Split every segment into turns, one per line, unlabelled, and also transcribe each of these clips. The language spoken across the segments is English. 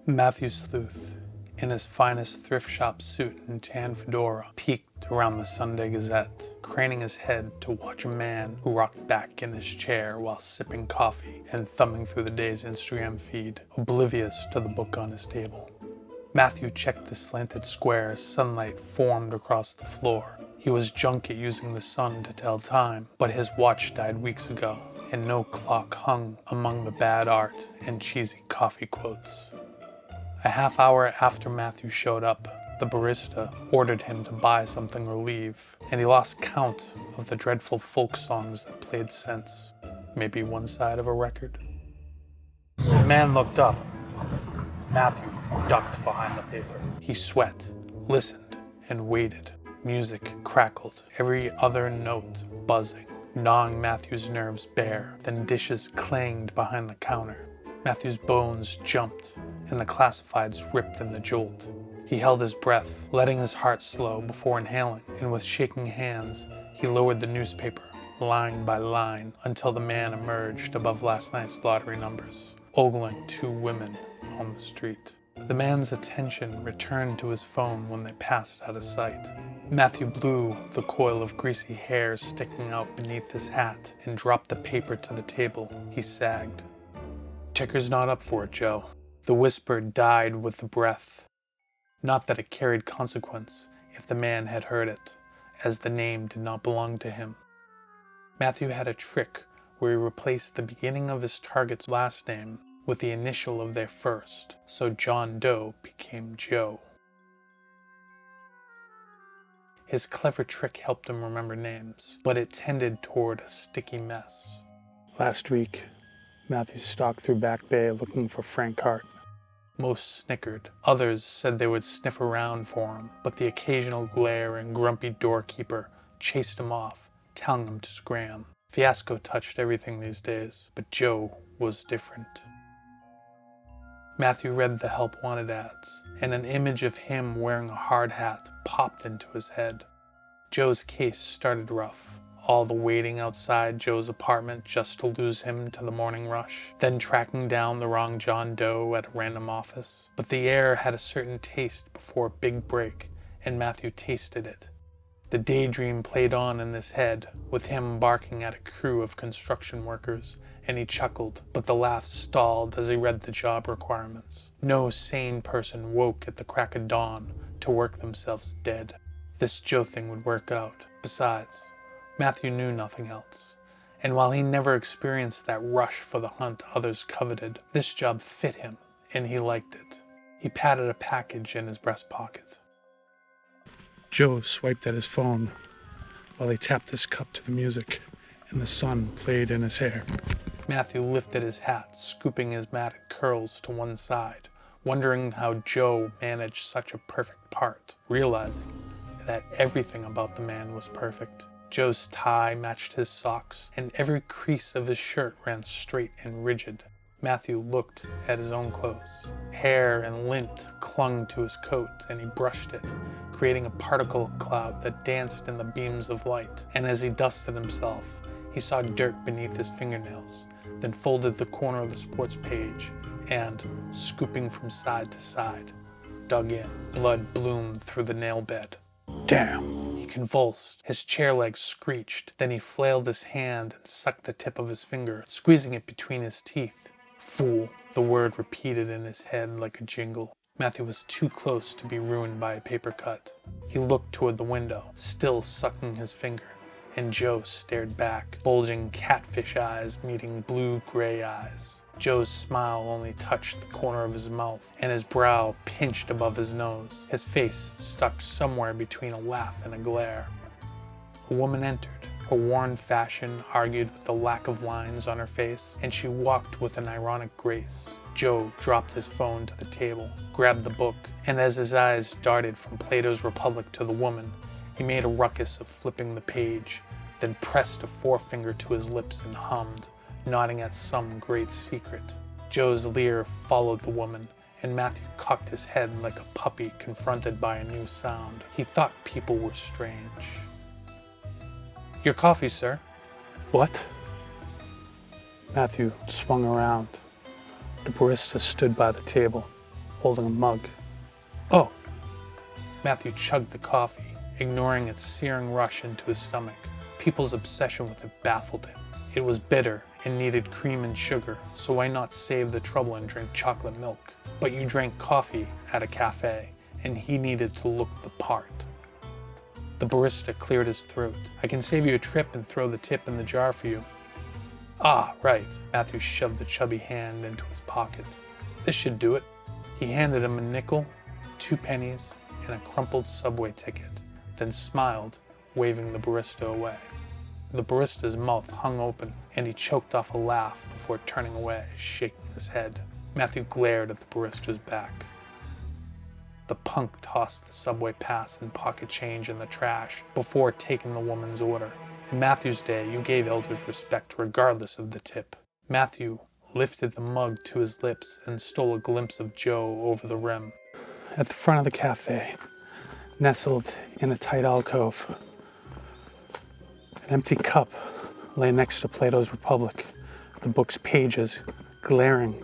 Matthew Sleuth, in his finest thrift shop suit and tan fedora, peeked around the Sunday Gazette, craning his head to watch a man who rocked back in his chair while sipping coffee and thumbing through the day's Instagram feed, oblivious to the book on his table. Matthew checked the slanted square as sunlight formed across the floor. He was junk at using the sun to tell time, but his watch died weeks ago, and no clock hung among the bad art and cheesy coffee quotes. A half hour after Matthew showed up, the barista ordered him to buy something or leave, and he lost count of the dreadful folk songs that played since. Maybe one side of a record. The man looked up. Matthew ducked behind the paper. He sweat, listened, and waited. Music crackled, every other note buzzing, gnawing Matthew's nerves bare. Then dishes clanged behind the counter. Matthew's bones jumped, and the classifieds ripped in the jolt. He held his breath, letting his heart slow before inhaling, and with shaking hands, he lowered the newspaper, line by line, until the man emerged above last night's lottery numbers, ogling two women on the street. The man's attention returned to his phone when they passed out of sight. Matthew blew the coil of greasy hair sticking out beneath his hat and dropped the paper to the table. He sagged. "Ticker's not up for it, Joe." The whisper died with the breath. Not that it carried consequence if the man had heard it, as the name did not belong to him. Matthew had a trick where he replaced the beginning of his target's last name with the initial of their first, so John Doe became Joe. His clever trick helped him remember names, but it tended toward a sticky mess. Last week, Matthew stalked through Back Bay looking for Frank Hart. Most snickered. Others said they would sniff around for him, but the occasional glare and grumpy doorkeeper chased him off, telling him to scram. Fiasco touched everything these days, but Joe was different. Matthew read the help wanted ads, and an image of him wearing a hard hat popped into his head. Joe's case started rough. All the waiting outside Joe's apartment just to lose him to the morning rush, then tracking down the wrong John Doe at a random office. But the air had a certain taste before a big break, and Matthew tasted it. The daydream played on in his head, with him barking at a crew of construction workers, and he chuckled, but the laugh stalled as he read the job requirements. No sane person woke at the crack of dawn to work themselves dead. This Joe thing would work out. Besides, Matthew knew nothing else, and while he never experienced that rush for the hunt others coveted, this job fit him, and he liked it. He patted a package in his breast pocket. Joe swiped at his phone while he tapped his cup to the music, and the sun played in his hair. Matthew lifted his hat, scooping his matted curls to one side, wondering how Joe managed such a perfect part, realizing that everything about the man was perfect. Joe's tie matched his socks, and every crease of his shirt ran straight and rigid. Matthew looked at his own clothes. Hair and lint clung to his coat, and he brushed it, creating a particle cloud that danced in the beams of light. And as he dusted himself, he saw dirt beneath his fingernails, then folded the corner of the sports page, and, scooping from side to side, dug in. Blood bloomed through the nail bed. Damn! He convulsed. His chair legs screeched. Then he flailed his hand and sucked the tip of his finger, squeezing it between his teeth. Fool! The word repeated in his head like a jingle. Matthew was too close to be ruined by a paper cut. He looked toward the window, still sucking his finger, and Joe stared back, bulging catfish eyes meeting blue-gray eyes. Joe's smile only touched the corner of his mouth, and his brow pinched above his nose. His face stuck somewhere between a laugh and a glare. A woman entered. Her worn fashion argued with the lack of lines on her face, and she walked with an ironic grace. Joe dropped his phone to the table, grabbed the book, and as his eyes darted from Plato's Republic to the woman, he made a ruckus of flipping the page, then pressed a forefinger to his lips and hummed, nodding at some great secret. Joe's leer followed the woman, and Matthew cocked his head like a puppy confronted by a new sound. He thought people were strange. "Your coffee, sir." "What?" Matthew swung around. The barista stood by the table, holding a mug. Oh! Matthew chugged the coffee, ignoring its searing rush into his stomach. People's obsession with it baffled him. It was bitter and needed cream and sugar, so why not save the trouble and drink chocolate milk? But you drank coffee at a cafe, and he needed to look the part. The barista cleared his throat. I can save you a trip and throw the tip in the jar for you. Ah, right. Matthew shoved a chubby hand into his pocket. This should do it. He handed him a nickel, 2 pennies, and a crumpled subway ticket, then smiled, waving the barista away. The barista's mouth hung open, and he choked off a laugh before turning away, shaking his head. Matthew glared at the barista's back. The punk tossed the subway pass and pocket change in the trash before taking the woman's order. In Matthew's day, you gave elders respect regardless of the tip. Matthew lifted the mug to his lips and stole a glimpse of Joe over the rim. At the front of the cafe, nestled in a tight alcove, an empty cup lay next to Plato's Republic, the book's pages glaring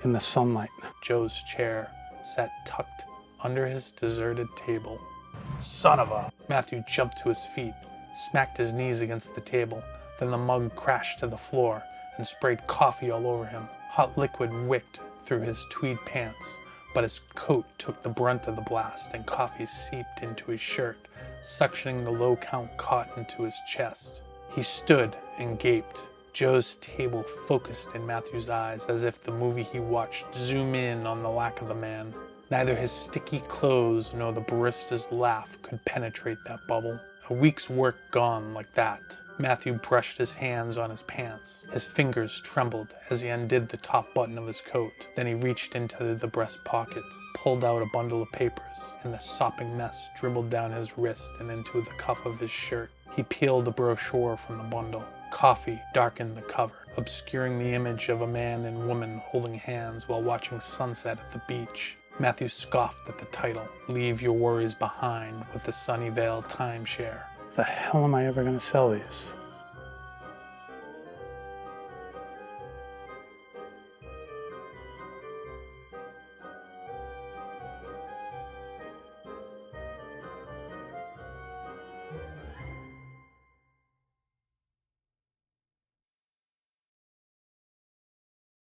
in the sunlight. Joe's chair sat tucked under his deserted table. Son of a... Matthew jumped to his feet, smacked his knees against the table, then the mug crashed to the floor and sprayed coffee all over him. Hot liquid wicked through his tweed pants, but his coat took the brunt of the blast and coffee seeped into his shirt, suctioning the low-count cotton to his chest. He stood and gaped. Joe's table focused in Matthew's eyes as if the movie he watched zoomed in on the lack of the man. Neither his sticky clothes nor the barista's laugh could penetrate that bubble. A week's work gone like that. Matthew brushed his hands on his pants. His fingers trembled as he undid the top button of his coat. Then he reached into the breast pocket, pulled out a bundle of papers, and the sopping mess dribbled down his wrist and into the cuff of his shirt. He peeled a brochure from the bundle. Coffee darkened the cover, obscuring the image of a man and woman holding hands while watching sunset at the beach. Matthew scoffed at the title, Leave Your Worries Behind with the Sunnyvale Timeshare. The hell am I ever going to sell these?